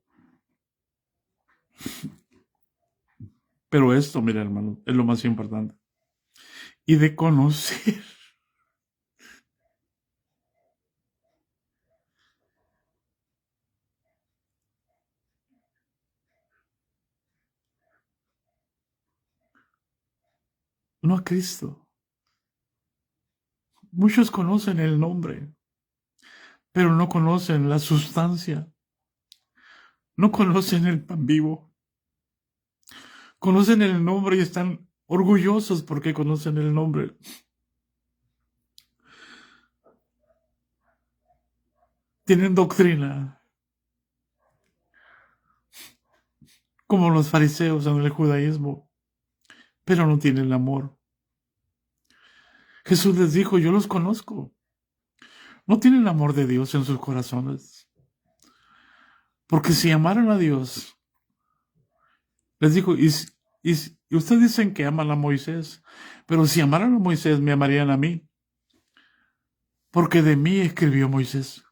Pero esto, mira, hermano, es lo más importante. Y de conocer no a Cristo. Muchos conocen el nombre, pero no conocen la sustancia. No conocen el pan vivo. Conocen el nombre y están orgullosos porque conocen el nombre. Tienen doctrina, como los fariseos en el judaísmo, pero no tienen amor. Jesús les dijo, yo los conozco. No tienen amor de Dios en sus corazones. Porque si amaran a Dios, les dijo, y ustedes dicen que aman a Moisés, pero si amaran a Moisés, me amarían a mí. Porque de mí escribió Moisés.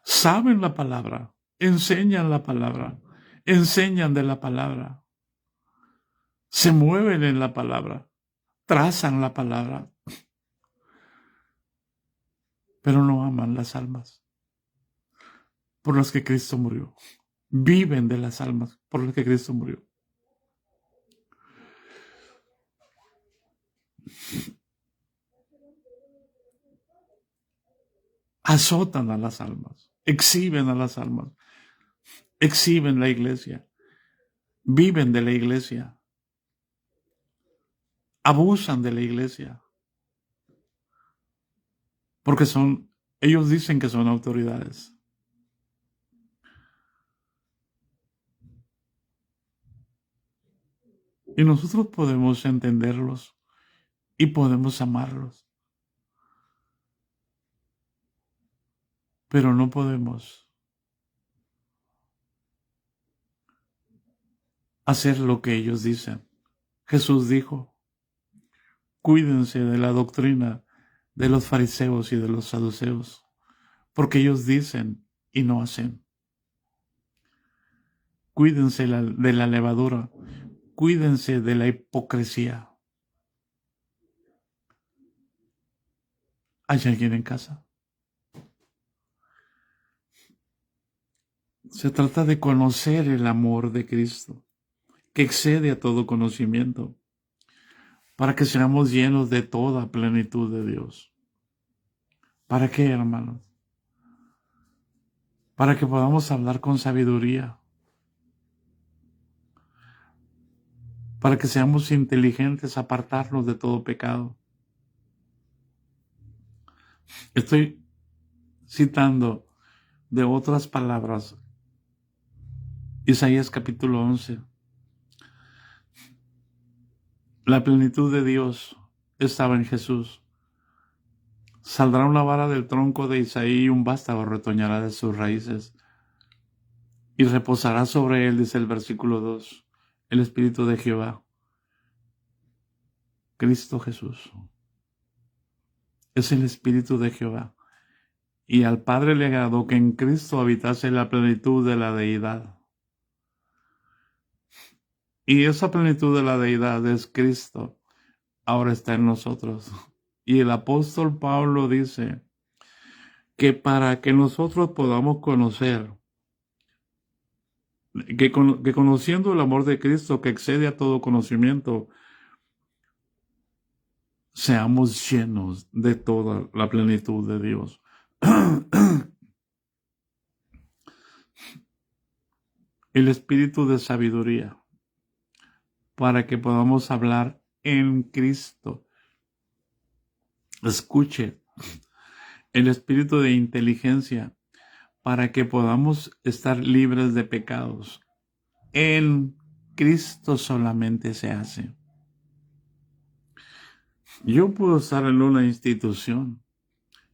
Saben la palabra, enseñan la palabra, enseñan de la palabra, se mueven en la palabra, trazan la palabra, pero no aman las almas por las que Cristo murió. Viven de las almas por las que Cristo murió. azotan a las almas, exhiben a las almas, exhiben la iglesia, viven de la iglesia, abusan de la iglesia, porque ellos dicen que son autoridades. Y nosotros podemos entenderlos y podemos amarlos, pero no podemos hacer lo que ellos dicen. Jesús dijo, cuídense de la doctrina de los fariseos y de los saduceos, porque ellos dicen y no hacen. Cuídense de la levadura, cuídense de la hipocresía. ¿Hay alguien en casa? Se trata de conocer el amor de Cristo, que excede a todo conocimiento, para que seamos llenos de toda plenitud de Dios. ¿Para qué, hermanos? Para que podamos hablar con sabiduría, para que seamos inteligentes, apartarnos de todo pecado. Estoy citando de otras palabras Isaías capítulo 11. La plenitud de Dios estaba en Jesús. Saldrá una vara del tronco de Isaí y un vástago retoñará de sus raíces. Y reposará sobre él, dice el versículo 2, el Espíritu de Jehová. Cristo Jesús es el Espíritu de Jehová. Y al Padre le agradó que en Cristo habitase la plenitud de la deidad. Y esa plenitud de la deidad es Cristo. Ahora está en nosotros. Y el apóstol Pablo dice que para que nosotros podamos conocer, que conociendo el amor de Cristo que excede a todo conocimiento, seamos llenos de toda la plenitud de Dios. El espíritu de sabiduría, para que podamos hablar en Cristo. Escuche, el espíritu de inteligencia, para que podamos estar libres de pecados. En Cristo solamente se hace. Yo puedo estar en una institución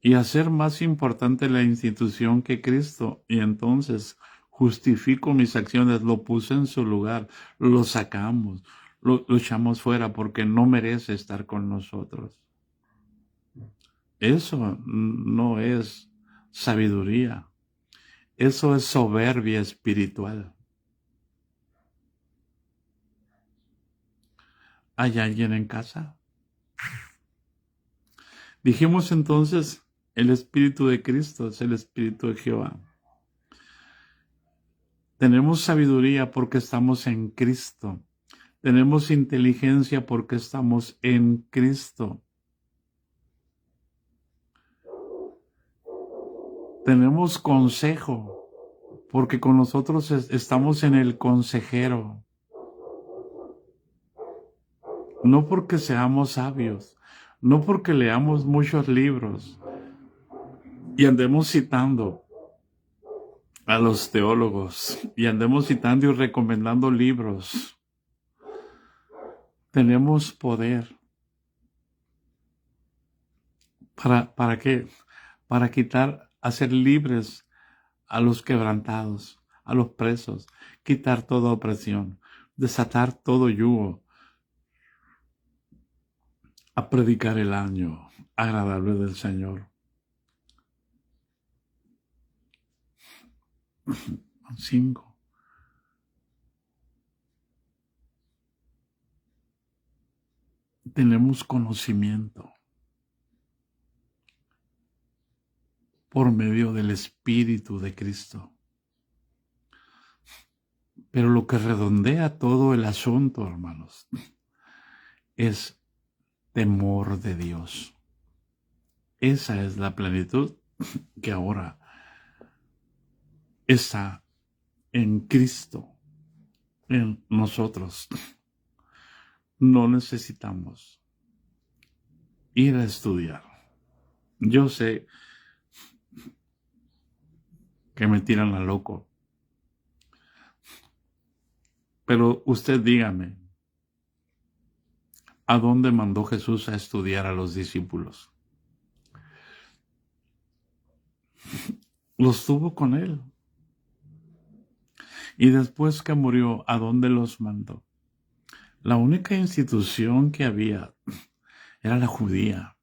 y hacer más importante la institución que Cristo, y entonces justifico mis acciones, lo puse en su lugar, lo sacamos, lo echamos fuera porque no merece estar con nosotros. Eso no es sabiduría, eso es soberbia espiritual. ¿Hay alguien en casa? Dijimos entonces, el Espíritu de Cristo es el Espíritu de Jehová. Tenemos sabiduría porque estamos en Cristo. Tenemos inteligencia porque estamos en Cristo. Tenemos consejo porque con nosotros estamos en el consejero. No porque seamos sabios, no porque leamos muchos libros y andemos citando a los teólogos y andemos citando y recomendando libros. Tenemos poder. ¿Para qué? Para hacer libres a los quebrantados, a los presos, quitar toda opresión, desatar todo yugo, a predicar el año agradable del Señor. 5. Tenemos conocimiento por medio del Espíritu de Cristo. Pero lo que redondea todo el asunto, hermanos, es temor de Dios. Esa es la plenitud que ahora está en Cristo, en nosotros. No necesitamos ir a estudiar. Yo sé que me tiran a loco, pero usted dígame, ¿a dónde mandó Jesús a estudiar a los discípulos? Los tuvo con él. Y después que murió, ¿a dónde los mandó? La única institución que había era la judía.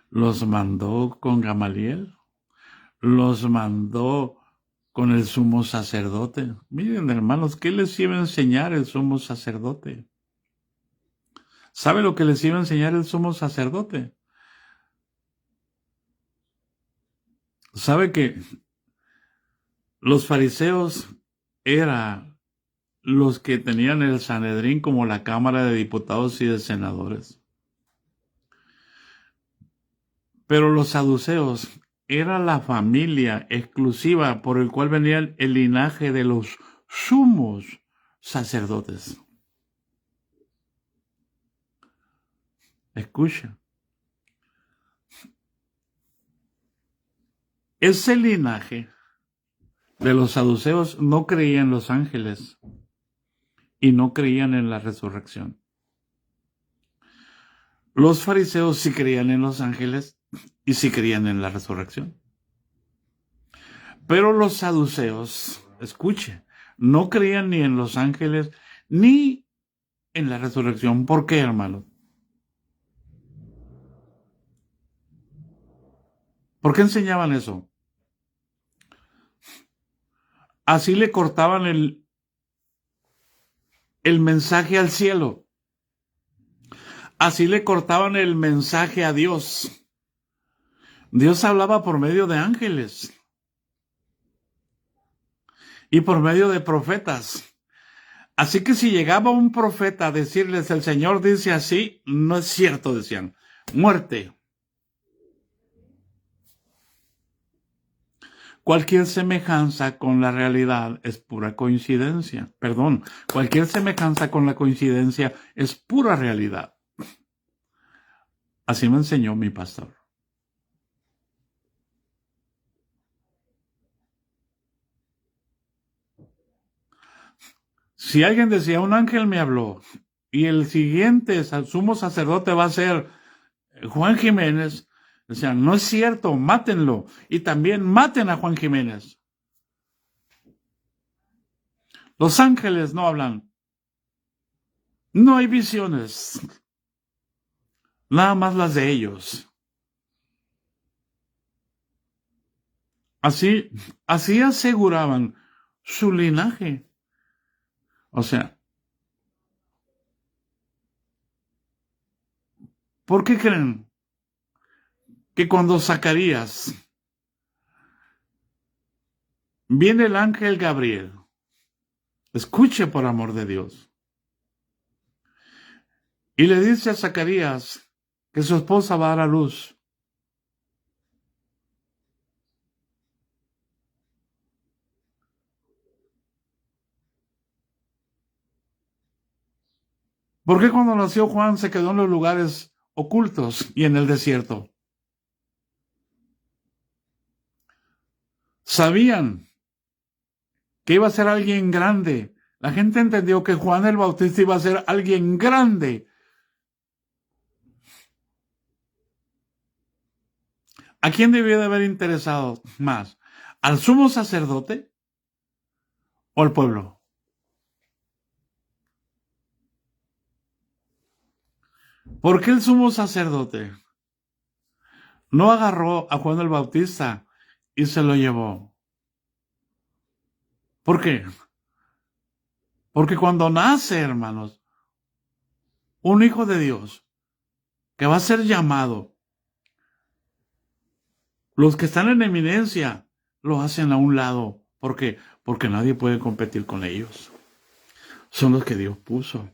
Los mandó con Gamaliel, los mandó con el sumo sacerdote. Miren, hermanos, ¿qué les iba a enseñar el sumo sacerdote? ¿Sabe lo que les iba a enseñar el sumo sacerdote? ¿Sabe que los fariseos eran los que tenían el Sanedrín como la Cámara de Diputados y de Senadores? Pero los saduceos era la familia exclusiva por el cual venía el linaje de los sumos sacerdotes. Escucha. Ese linaje de los saduceos no creía en los ángeles y no creían en la resurrección. Los fariseos sí creían en los ángeles y sí creían en la resurrección. Pero los saduceos, escuche, no creían ni en los ángeles ni en la resurrección. ¿Por qué, hermano? ¿Por qué enseñaban eso? Así le cortaban el mensaje al cielo. Así le cortaban el mensaje a Dios. Dios hablaba por medio de ángeles y por medio de profetas. Así que si llegaba un profeta a decirles, el Señor dice así, no es cierto, decían, muerte. Cualquier semejanza con la realidad es pura coincidencia. Perdón, cualquier semejanza con la coincidencia es pura realidad. Así me enseñó mi pastor. Si alguien decía, un ángel me habló, y el siguiente sumo sacerdote va a ser Juan Jiménez, decían, no es cierto, mátenlo. Y también maten a Juan Jiménez. Los ángeles no hablan. No hay visiones. Nada más las de ellos. Así aseguraban su linaje. O sea, ¿por qué creen que cuando Zacarías viene el ángel Gabriel, escuche por amor de Dios, y le dice a Zacarías que su esposa va a dar a luz? ¿Por qué cuando nació Juan se quedó en los lugares ocultos y en el desierto? Sabían que iba a ser alguien grande. La gente entendió que Juan el Bautista iba a ser alguien grande. ¿A quién debió de haber interesado más? ¿Al sumo sacerdote o al pueblo? ¿Por qué el sumo sacerdote no agarró a Juan el Bautista y se lo llevó? ¿Por qué? Porque cuando nace, hermanos, un hijo de Dios que va a ser llamado, los que están en eminencia lo hacen a un lado. ¿Por qué? Porque nadie puede competir con ellos. Son los que Dios puso.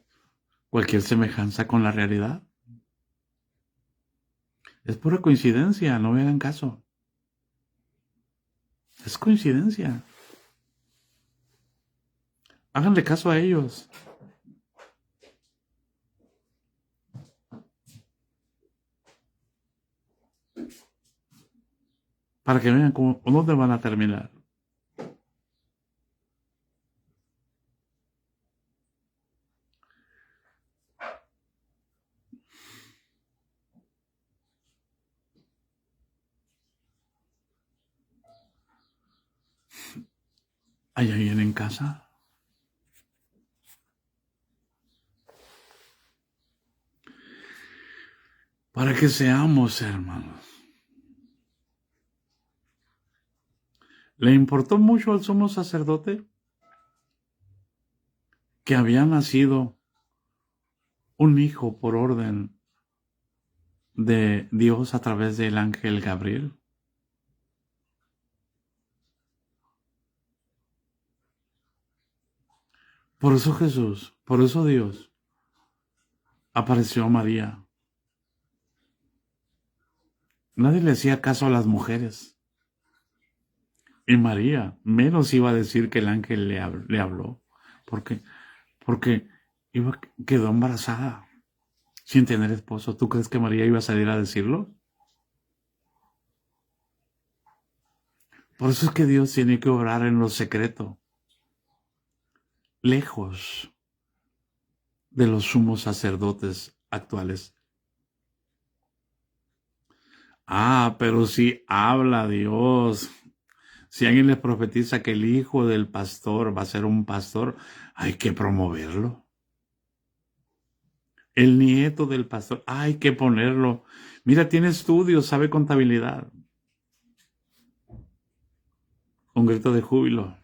Cualquier semejanza con la realidad es pura coincidencia, no me hagan caso. Es coincidencia. Háganle caso a ellos. Para que vean cómo, dónde van a terminar. ¿Hay alguien en casa? Para que seamos hermanos. ¿Le importó mucho al sumo sacerdote que había nacido un hijo por orden de Dios a través del ángel Gabriel? Por eso Jesús, por eso Dios apareció a María. Nadie le hacía caso a las mujeres. Y María menos iba a decir que el ángel le habló. ¿Por qué? Porque quedó embarazada sin tener esposo. ¿Tú crees que María iba a salir a decirlo? Por eso es que Dios tiene que obrar en lo secreto, lejos de los sumos sacerdotes actuales. Pero si habla Dios, si alguien les profetiza que el hijo del pastor va a ser un pastor, hay que promoverlo. El nieto del pastor, hay que ponerlo. Mira, tiene estudios, sabe contabilidad. Un grito de júbilo.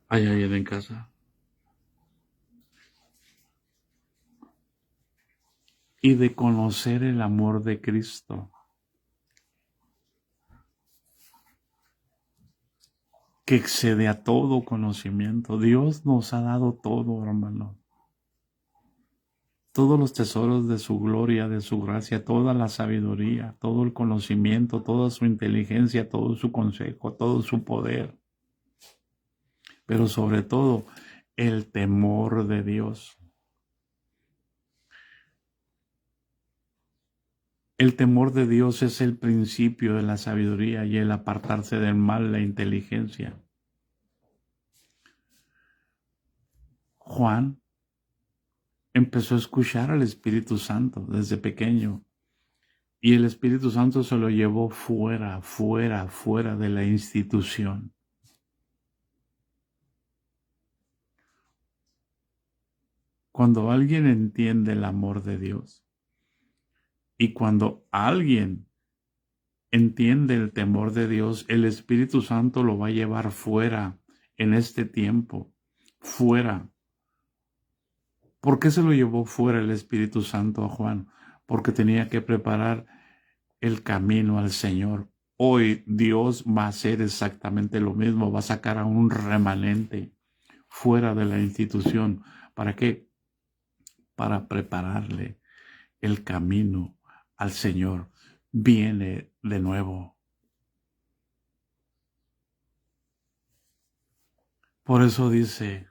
¿Hay alguien en casa? Y de conocer el amor de Cristo, que excede a todo conocimiento. Dios nos ha dado todo, hermano. Todos los tesoros de su gloria, de su gracia, toda la sabiduría, todo el conocimiento, toda su inteligencia, todo su consejo, todo su poder. Pero sobre todo, el temor de Dios. El temor de Dios es el principio de la sabiduría y el apartarse del mal, la inteligencia. Juan empezó a escuchar al Espíritu Santo desde pequeño y el Espíritu Santo se lo llevó fuera de la institución. Cuando alguien entiende el amor de Dios y cuando alguien entiende el temor de Dios, el Espíritu Santo lo va a llevar fuera en este tiempo, fuera. ¿Por qué se lo llevó fuera el Espíritu Santo a Juan? Porque tenía que preparar el camino al Señor. Hoy Dios va a hacer exactamente lo mismo, va a sacar a un remanente fuera de la institución. ¿Para qué? Para prepararle el camino al Señor. Viene de nuevo. Por eso dice,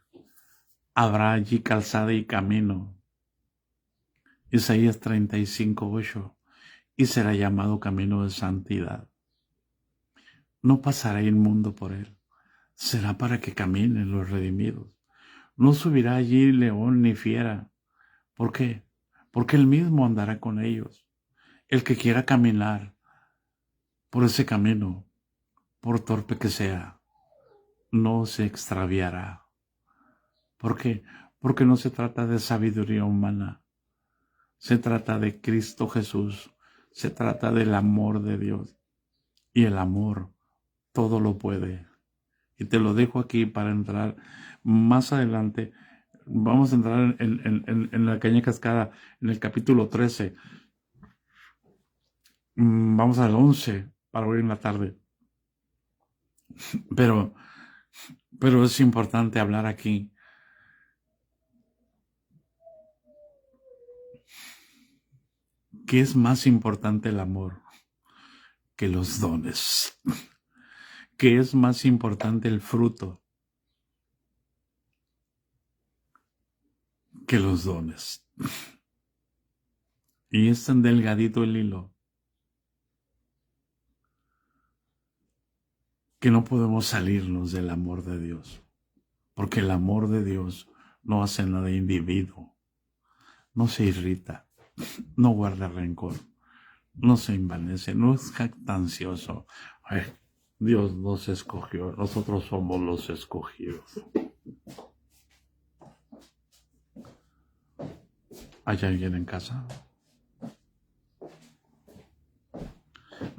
habrá allí calzada y camino. Isaías 35:8. Y será llamado camino de santidad. No pasará inmundo por él. Será para que caminen los redimidos. No subirá allí león ni fiera. ¿Por qué? Porque él mismo andará con ellos. El que quiera caminar por ese camino, por torpe que sea, no se extraviará. ¿Por qué? Porque no se trata de sabiduría humana. Se trata de Cristo Jesús. Se trata del amor de Dios. Y el amor todo lo puede. Y te lo dejo aquí para entrar más adelante. Vamos a entrar en la Caña Cascada, en el capítulo 13. Vamos al 11 para hoy en la tarde. Pero es importante hablar aquí que es más importante el amor que los dones, que es más importante el fruto que los dones. Y es tan delgadito el hilo que no podemos salirnos del amor de Dios, porque el amor de Dios no hace nada individuo, no se irrita, no guarda rencor, no se envanece, no es jactancioso. Ay, Dios nos escogió, nosotros somos los escogidos. ¿Hay alguien en casa?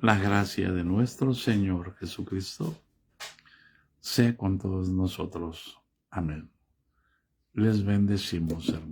La gracia de nuestro Señor Jesucristo sea con todos nosotros. Amén. Les bendecimos, hermanos.